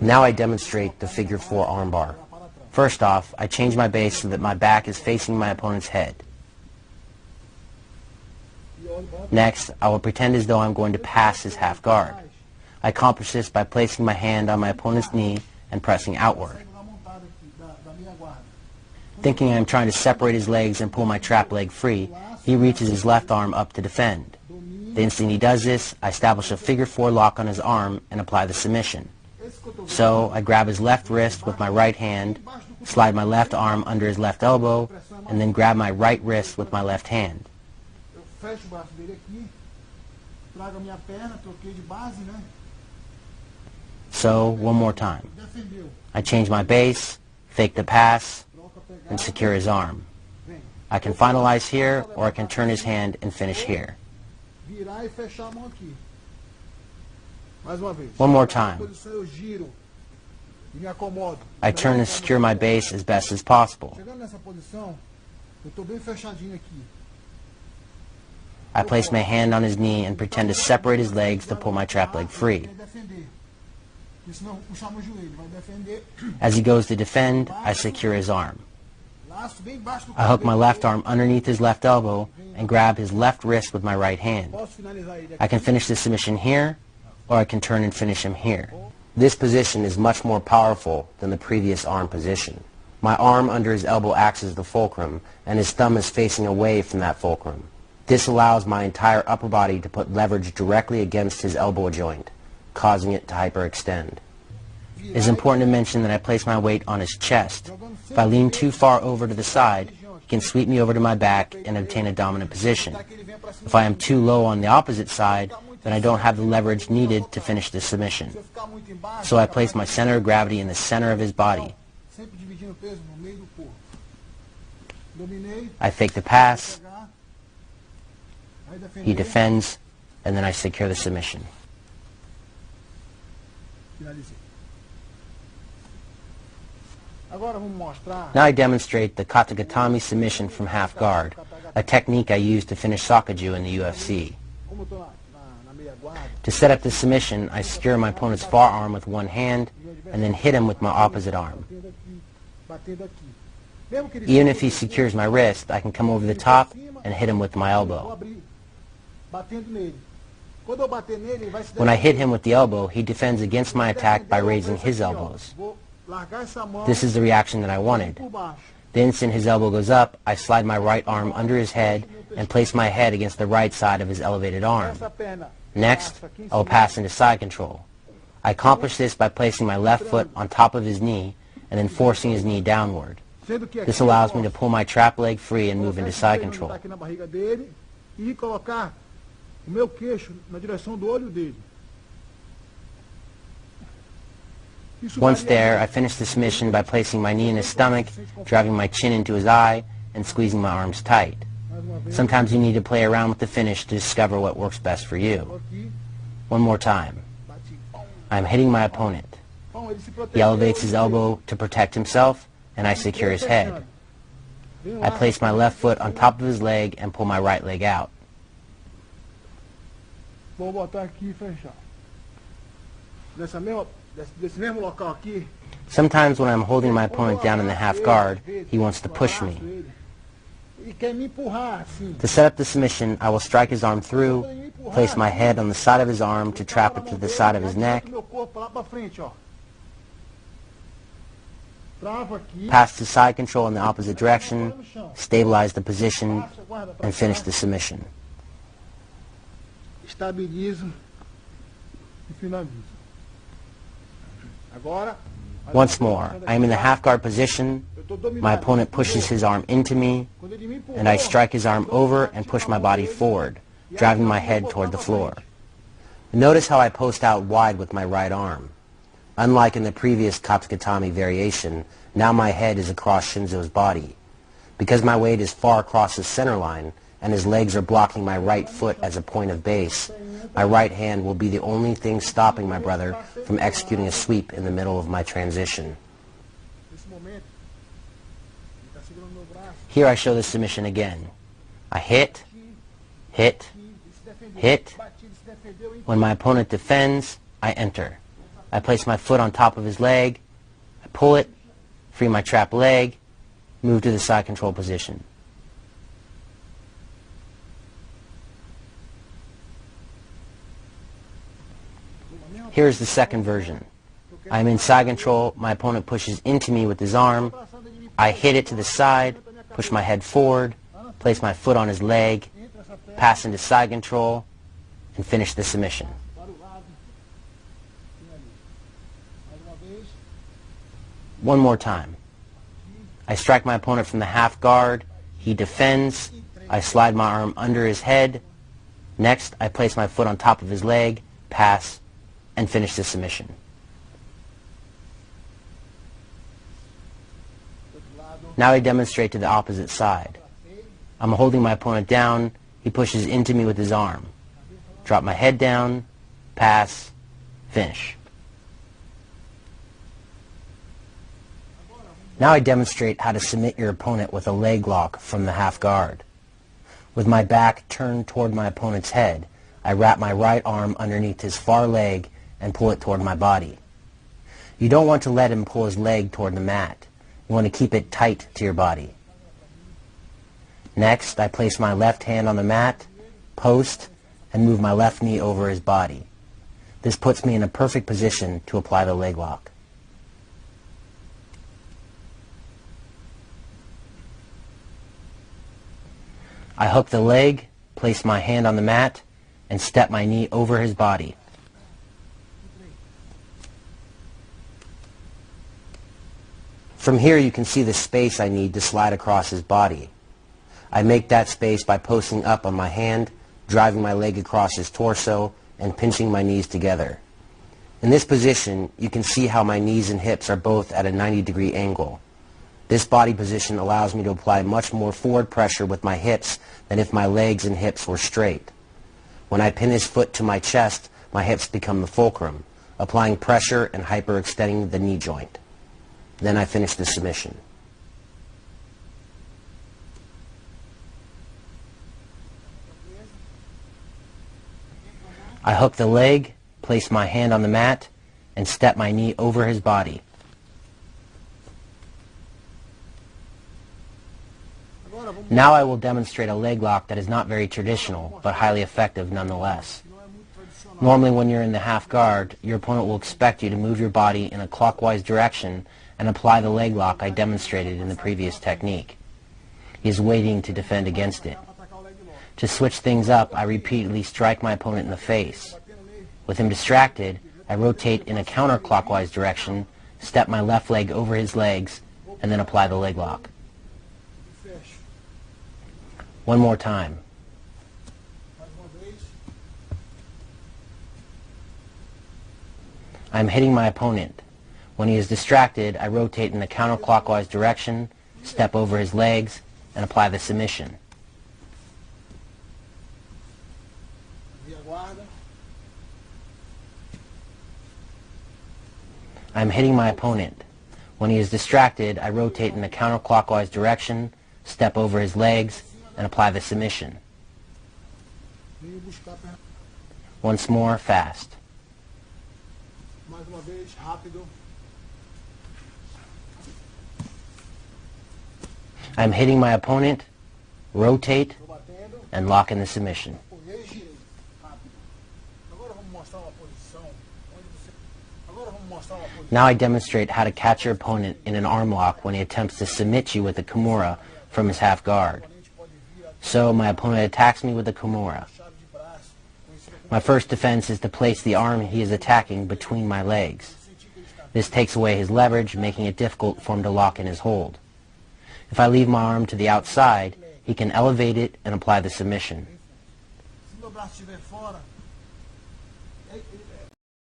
Now I demonstrate the figure 4 armbar. First off, I change my base so that my back is facing my opponent's head. Next, I will pretend as though I'm going to pass his half guard. I accomplish this by placing my hand on my opponent's knee and pressing outward. Thinking I'm trying to separate his legs and pull my trap leg free, he reaches his left arm up to defend. The instant he does this, I establish a figure 4 lock on his arm and apply the submission. So, I grab his left wrist with my right hand, slide my left arm under his left elbow, and then grab my right wrist with my left hand. So, one more time. I change my base, fake the pass, and secure his arm. I can finalize here, or I can turn his hand and finish here. One more time. I turn and secure my base as best as possible. I place my hand on his knee and pretend to separate his legs to pull my trap leg free. As he goes to defend, I secure his arm. I hook my left arm underneath his left elbow and grab his left wrist with my right hand. I can finish the submission here, or I can turn and finish him here. This position is much more powerful than the previous arm position. My arm under his elbow acts as the fulcrum, and his thumb is facing away from that fulcrum. This allows my entire upper body to put leverage directly against his elbow joint, causing it to hyperextend. It is important to mention that I place my weight on his chest. If I lean too far over to the side, he can sweep me over to my back and obtain a dominant position. If I am too low on the opposite side, then I don't have the leverage needed to finish the submission. So I place my center of gravity in the center of his body. I fake the pass, he defends, and then I secure the submission. Now I demonstrate the katagatame submission from half guard, a technique I use to finish Sakaju in the UFC. To set up the submission, I secure my opponent's forearm with one hand and then hit him with my opposite arm. Even if he secures my wrist, I can come over the top and hit him with my elbow. When I hit him with the elbow, he defends against my attack by raising his elbows. This is the reaction that I wanted. The instant his elbow goes up, I slide my right arm under his head and place my head against the right side of his elevated arm. Next, I will pass into side control. I accomplish this by placing my left foot on top of his knee and then forcing his knee downward. This allows me to pull my trap leg free and move into side control. Once there, I finish the submission by placing my knee in his stomach, driving my chin into his eye, and squeezing my arms tight. Sometimes you need to play around with the finish to discover what works best for you. One more time. I'm hitting my opponent. He elevates his elbow to protect himself, and I secure his head. I place my left foot on top of his leg and pull my right leg out. Sometimes when I'm holding my opponent down in the half guard, he wants to push me. To set up the submission, I will strike his arm through, place my head on the side of his arm to trap it to the side of his neck, pass to side control in the opposite direction, stabilize the position, and finish the submission. Once more, I am in the half guard position, my opponent pushes his arm into me, and I strike his arm over and push my body forward, driving my head toward the floor. Notice how I post out wide with my right arm. Unlike in the previous katagatame variation, now my head is across Shinzo's body. Because my weight is far across his center line, and his legs are blocking my right foot as a point of base, my right hand will be the only thing stopping my brother from executing a sweep in the middle of my transition. Here I show the submission again. I hit, hit, hit. When my opponent defends, I enter. I place my foot on top of his leg, I pull it, free my trapped leg, move to the side control position. Here is the second version. I am in side control, my opponent pushes into me with his arm, I hit it to the side, push my head forward, place my foot on his leg, pass into side control, and finish the submission. One more time. I strike my opponent from the half guard, he defends, I slide my arm under his head, next I place my foot on top of his leg, pass, and finish the submission. Now I demonstrate to the opposite side. I'm holding my opponent down, he pushes into me with his arm. Drop my head down, pass, finish. Now I demonstrate how to submit your opponent with a leg lock from the half guard. With my back turned toward my opponent's head, I wrap my right arm underneath his far leg and pull it toward my body. You don't want to let him pull his leg toward the mat. You want to keep it tight to your body. Next, I place my left hand on the mat, post, and move my left knee over his body. This puts me in a perfect position to apply the leg lock. I hook the leg, place my hand on the mat, and step my knee over his body. From here you can see the space I need to slide across his body. I make that space by posting up on my hand, driving my leg across his torso, and pinching my knees together. In this position, you can see how my knees and hips are both at a 90-degree angle. This body position allows me to apply much more forward pressure with my hips than if my legs and hips were straight. When I pin his foot to my chest, my hips become the fulcrum, applying pressure and hyperextending the knee joint. Then I finish the submission. I hook the leg, place my hand on the mat, and step my knee over his body. Now I will demonstrate a leg lock that is not very traditional, but highly effective nonetheless. Normally when you're in the half guard, your opponent will expect you to move your body in a clockwise direction and apply the leg lock I demonstrated in the previous technique. He is waiting to defend against it. To switch things up, I repeatedly strike my opponent in the face. With him distracted, I rotate in a counterclockwise direction, step my left leg over his legs, and then apply the leg lock. One more time. I am hitting my opponent. When he is distracted, I rotate in a counterclockwise direction, step over his legs, and apply the submission. I am hitting my opponent. When he is distracted, I rotate in a counterclockwise direction, step over his legs, and apply the submission. Once more, fast. I am hitting my opponent, rotate, and lock in the submission. Now I demonstrate how to catch your opponent in an arm lock when he attempts to submit you with a kimura from his half guard. So my opponent attacks me with a kimura. My first defense is to place the arm he is attacking between my legs. This takes away his leverage, making it difficult for him to lock in his hold. If I leave my arm to the outside, he can elevate it and apply the submission.